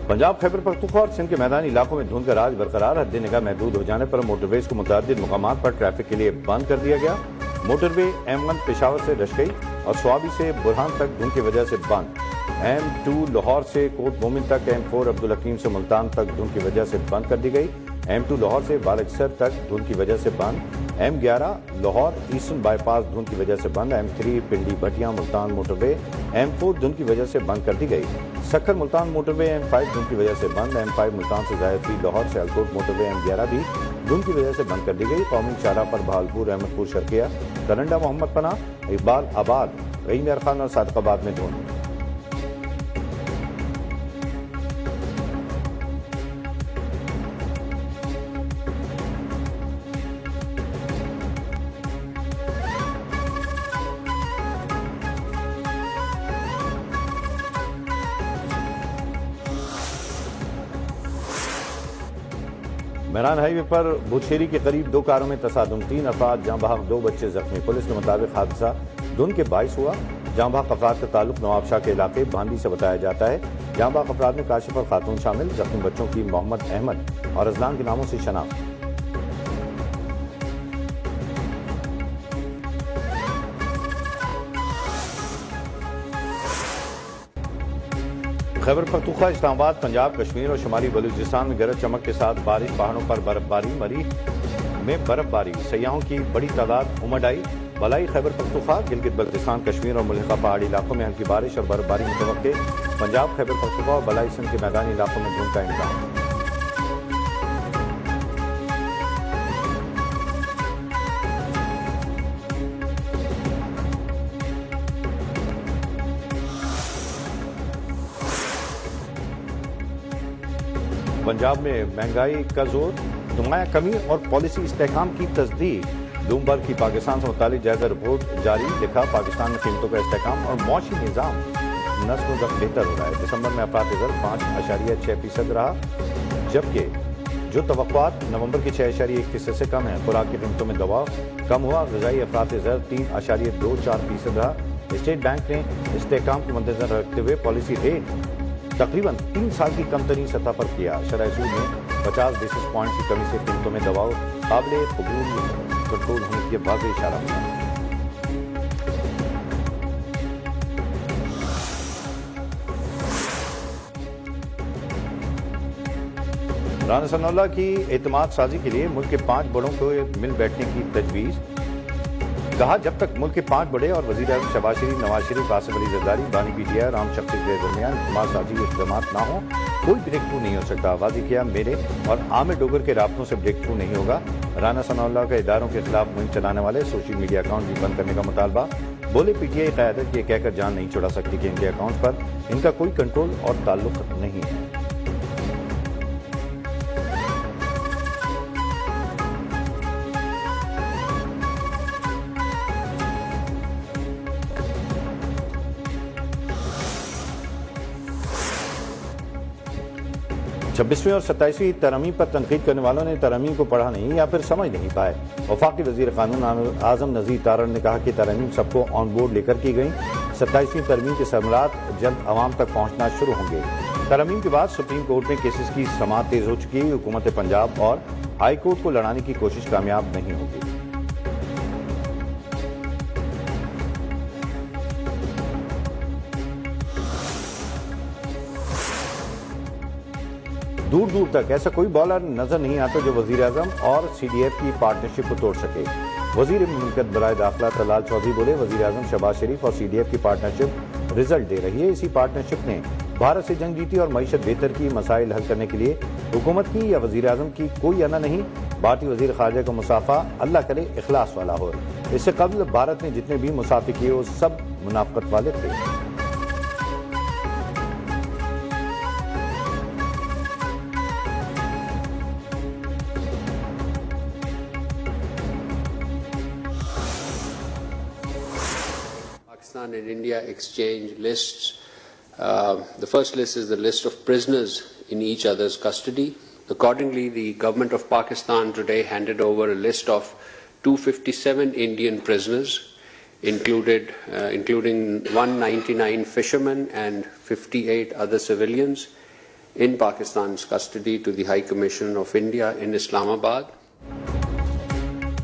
پنجاب خیبر پختونخوا اور سندھ کے میدانی علاقوں میں دھند کا راج برقرار، حد نگاہ محدود ہو جانے پر موٹر ویز کو متعدد مقامات پر ٹریفک کے لیے بند کر دیا گیا۔ موٹر وے M1 پشاور سے رشکئی اور سوابی سے برہان تک دھند کی وجہ سے بند، M2 لاہور سے کوٹ مومن تک، M4 عبدالحکیم سے ملتان تک دھند کی وجہ سے بند کر دی گئی، M2 لاہور سے بالکسر تک دھند کی وجہ سے بند، M11 لاہور ایسٹرن بائی پاس دھند کی وجہ سے بند، M3 پنڈی بھٹیاں ملتان موٹر وے M4 دھند کی وجہ سے بند کر دی گئی، سکھر ملتان موٹر وے M5 دھند کی وجہ سے بند، M5 ملتان سے زائد لاہور سے الکوٹ موٹر وے M11 بھی دھند کی وجہ سے بند کر دی گئی۔ قومی چارہ پر بہالپور، احمد پور شرقیہ، ترنڈا محمد پناہ، اقبال آباد، رحیم یار خان اور صادق آباد میں دھند۔ مہران ہائی وے پر بھوچھیری کے قریب دو کاروں میں تصادم، 3 افراد جاں بحق 2 بچے زخمی۔ پولیس کے مطابق حادثہ دھند کے باعث ہوا۔ جاں بحق افراد کا تعلق نواب شاہ کے علاقے بھاندی سے بتایا جاتا ہے۔ جاں بحق افراد میں کاشف اور خاتون شامل، زخمی بچوں کی محمد احمد اور ازلان کے ناموں سے شناخت۔ خیبر پختونخوا، اسلام آباد، پنجاب، کشمیر اور شمالی بلوچستان میں گرج چمک کے ساتھ بارش، پہاڑوں پر برف باری، مریخ میں برف باری، سیاحوں کی بڑی تعداد امڈ آئی۔ بالائی خیبر پختونخوا، گلگت بلتستان، کشمیر اور ملحقہ پہاڑی علاقوں میں ہلکی بارش اور برف باری متوقع۔ پنجاب خیبر پختونخوا اور بالائی سندھ کے میدانی علاقوں میں دھند کا امکان۔ پنجاب میں مہنگائی کا زور، نمایاں کمی اور پالیسی استحکام کی تصدیق۔ بلومبرگ کی پاکستان سے متعلق جائزہ رپورٹ جاری، لکھا پاکستان میں قیمتوں کا استحکام اور معاشی نظام نسل و ضبط بہتر ہو رہا ہے۔ دسمبر میں افراط زر 5.6% رہا، جبکہ جو توقعات نومبر کے 6.1% سے کم ہیں۔ خوراک کی قیمتوں میں دباؤ کم ہوا، غذائی افراط زر 3.24% رہا۔ اسٹیٹ بینک نے استحکام کو مدنظر رکھتے ہوئے پالیسی ریٹ تقریباً 3 سال کی کم ترین سطح پر کیا۔ شرح سود میں 50 بیسس پوائنٹس کی کمی سے قیمتوں میں دباؤ قابل قبول کنٹرول ہونے کی واضح اشارہ ملا۔ رانا ثناء اللہ کی اعتماد سازی کے لیے ملک کے 5 بڑوں کو مل بیٹھنے کی تجویز، کہا جب تک ملک کے 5 بڑے اور وزیر اعظم شہباز شریف، نواز شریف، قاسم علی زرداری، بانی PTI، رام شکتی کے درمیان اعتماد سازی اقدامات نہ ہوں، کوئی بریک تھرو نہیں ہو سکتا۔ واضح کیا میرے اور عامر ڈوگر کے رابطوں سے بریک تھرو نہیں ہوگا۔ رانا ثناء اللہ کا اداروں کے خلاف مہم چلانے والے سوشل میڈیا اکاؤنٹ بھی بند کرنے کا مطالبہ۔ بولے PTI قیادت یہ کہہ کر جان نہیں چھڑا سکتی کہ ان کے اکاؤنٹ پر ان کا کوئی کنٹرول اور تعلق نہیں ہے۔ 26ویں اور 27ویں ترامیم پر تنقید کرنے والوں نے ترامیم کو پڑھا نہیں یا پھر سمجھ نہیں پائے۔ وفاقی وزیر قانون اعظم نذیر تارڑ نے کہا کہ ترامیم سب کو آن بورڈ لے کر کی گئیں۔ 27ویں ترمیم کے ثمرات جلد عوام تک پہنچنا شروع ہوں گے۔ ترامیم کے بعد سپریم کورٹ میں کیسز کی سماعت تیز ہو چکی، حکومت پنجاب اور ہائی کورٹ کو لڑانے کی کوشش کامیاب نہیں ہوگی۔ دور دور تک ایسا کوئی بالر نظر نہیں آتا جو وزیر اعظم اور CDF کی پارٹنرشپ کو توڑ سکے۔ وزیر مملکت برائے داخلہ طلال چودھری بولے وزیر اعظم شہباز شریف اور CDF کی پارٹنرشپ رزلٹ دے رہی ہے۔ اسی پارٹنرشپ نے بھارت سے جنگ جیتی اور معیشت بہتر کی، مسائل حل کرنے کے لیے حکومت کی یا وزیر اعظم کی کوئی انا نہیں۔ بھارتی وزیر خارجہ کا مسافہ اللہ کرے اخلاص والا ہو۔ اس سے قبل بھارت نے جتنے بھی مسافے کیے وہ سب منافقت والے تھے۔ Pakistan and India exchange lists. The first list is the list of prisoners in each other's custody. Accordingly, the government of Pakistan today handed over a list of 257 Indian prisoners, including 199 fishermen and 58 other civilians. in Pakistan's custody to the High Commission of India in Islamabad.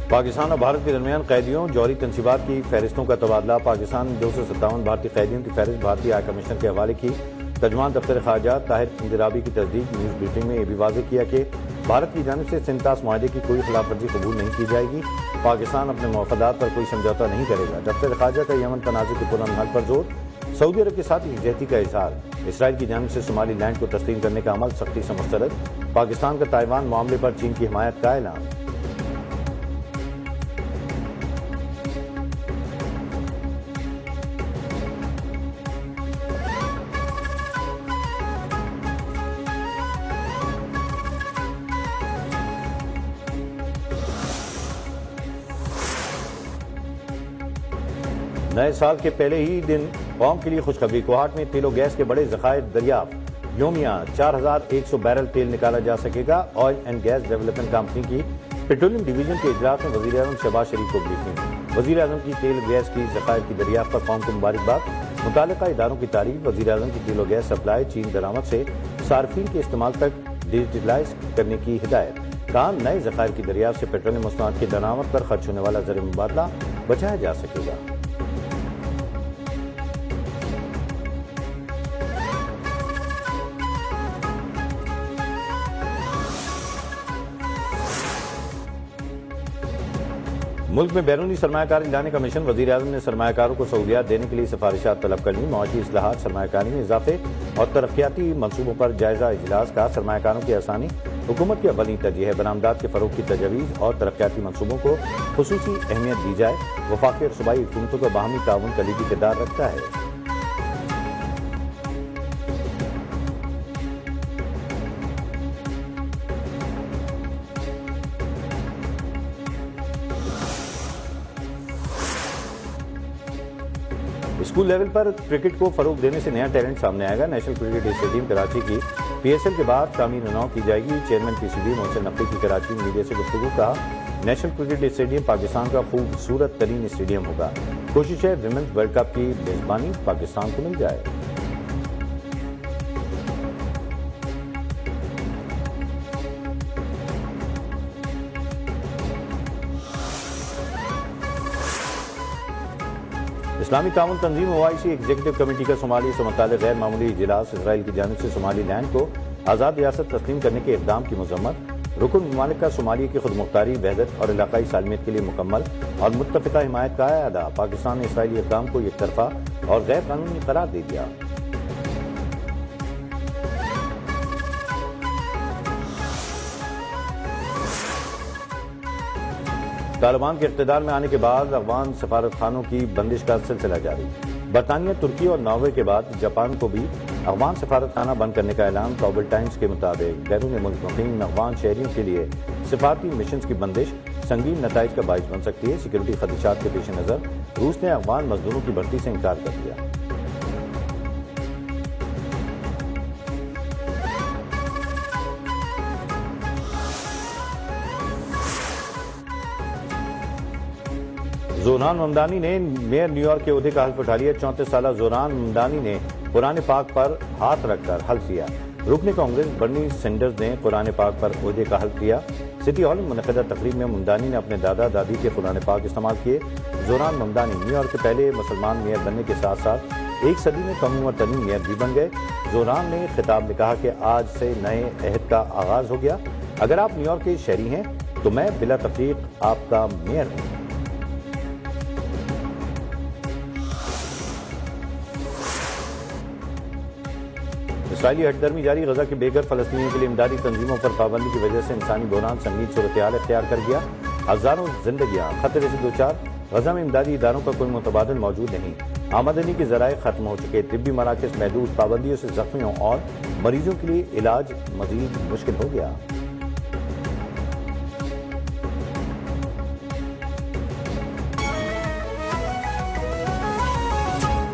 Pakistan اور بھارت کے درمیان قیدیوں جوہری تنصیبات کی فہرستوں کا تبادلہ. پاکستان نے 257 بھارتی قیدیوں کی فہرست بھارتی ہائی کمشنر کے حوالے کی. ترجمان دفتر خارجہ طاہر اندرابی کی تصدیق. نیوز بریفنگ میں یہ بھی واضح کیا کہ بھارت کی جانب سے سنتاس معاہدے کی کوئی خلاف ورزی قبول نہیں کی جائے گی. پاکستان اپنے مفادات پر کوئی سمجھوتہ نہیں کرے گا. دفتر خارجہ کا یمن تنازع کے پرامن حل پر زور. سعودی عرب کے ساتھ یکجہتی کا اظہار. اسرائیل کی جانب سے صومالی لینڈ کو تسلیم کرنے کا عمل سختی سے مسترد. پاکستان کا تائیوان معاملے پر چین کی حمایت کا اعلان. نئے سال کے پہلے ہی دن قوم کے لیے خوشخبری. کوہاٹ میں تیل و گیس کے بڑے ذخائر دریافت. یومیہ 4100 بیرل تیل نکالا جا سکے گا. Oil and gas development company کی پیٹرولیم ڈویژن کے اجلاس میں وزیر اعظم شہباز شریف کو بریفنگ. وزیر اعظم کی تیل گیس کی ذخائر کی دریافت پر قوم کو مبارکباد. متعلقہ اداروں کی تعریف. وزیر اعظم کی تیل و گیس سپلائی چین درآمد سے صارفین کے استعمال تک ڈیجیٹلائز کرنے کی ہدایت. کہا نئے ذخائر کی دریافت سے پیٹرولیم مصنوعات کی درآمد پر خرچ ہونے والا زر مبادلہ بچایا جا سکے گا. ملک میں بیرونی سرمایہ کاری لانے کا مشن. وزیر اعظم نے سرمایہ کاروں کو سہولیات دینے کے لیے سفارشات طلب کر لی. معاشی اصلاحات, سرمایہ کاری میں اضافے اور ترقیاتی منصوبوں پر جائزہ اجلاس کا. سرمایہ کاروں کی آسانی حکومت کی اولین ترجیح ہے. برآمدات کے فروغ کی تجاویز اور ترقیاتی منصوبوں کو خصوصی اہمیت دی جائے. وفاقی اور صوبائی حکومتوں کا باہمی تعاون کلیدی کردار رکھتا ہے. اسکول لیول پر کرکٹ کو فروغ دینے سے نیا ٹیلنٹ سامنے آئے گا. نیشنل کرکٹ اسٹیڈیم کراچی کی پی ایس ایل کے بعد تعمیر نو کی جائے گی. Chairman P C B Mohsin Naqvi کی کراچی میں میڈیا سے گفتگو. کہا نیشنل کرکٹ اسٹیڈیم پاکستان کا خوبصورت ترین اسٹیڈیم ہوگا. کوشش ہے ویمنز ورلڈ کپ کی میزبانی پاکستان کو مل جائے. اسلامی تعاون تنظیم اوائسی ایگزیکٹو کمیٹی کا صومالیہ سے متعلق غیر معمولی اجلاس. اسرائیل کی جانب سے صومالی لینڈ کو آزاد ریاست تسلیم کرنے کے اقدام کی مذمت. رکن ممالک کا صومالیہ کی خود مختاری, وحدت اور علاقائی سالمیت کے لیے مکمل اور متفقہ حمایت کا اعادہ. پاکستان نے اسرائیلی اقدام کو یک طرفہ اور غیر قانونی قرار دے دیا. طالبان کے اقتدار میں آنے کے بعد افغان سفارت خانوں کی بندش کا سلسلہ جاری. برطانیہ, ترکی اور ناروے کے بعد جاپان کو بھی افغان سفارت خانہ بند کرنے کا اعلان. کابل ٹائمز کے مطابق بیرون ملک مقیم افغان شہریوں کے لیے سفارتی مشنز کی بندش سنگین نتائج کا باعث بن سکتی ہے. سیکورٹی خدشات کے پیش نظر روس نے افغان مزدوروں کی بھرتی سے انکار کر دیا. زوران ممدانی نے میئر نیو یارک کے عہدے کا حلف اٹھا لیا. 34 سالہ زوران ممدانی نے قرآن پاک پر ہاتھ رکھ کر حلف لیا. رکن کانگریس برنی سینڈرز نے قرآن پاک پر عہدے کا حلف لیا. سٹی ہال میں منعقدہ تقریب میں ممدانی نے اپنے دادا دادی کے قرآن پاک استعمال کیے. زوران ممدانی نیو یارک کے پہلے مسلمان میئر بننے کے ساتھ ساتھ ایک صدی میں کم عمر ترین میئر بھی بن گئے. زوران نے خطاب میں کہا کہ آج سے نئے عہد کا آغاز ہو گیا. اگر آپ نیو یارک کے شہری ہیں تو میں بلا تفریق آپ کا میئر ہوں. اسرائیلی ہٹ درمی جاری. غزہ کے بے گھر فلسطینیوں کے لیے امدادی تنظیموں پر پابندی کی وجہ سے انسانی بحران سنگین صورتحال اختیار کر گیا. ہزاروں زندگیاں خطرے سے دوچار. غزہ میں امدادی اداروں کا کوئی متبادل موجود نہیں. آمدنی کے ذرائع ختم ہو چکے. طبی مراکز محدود. پابندیوں سے زخمیوں اور مریضوں کے لیے علاج مزید مشکل ہو گیا.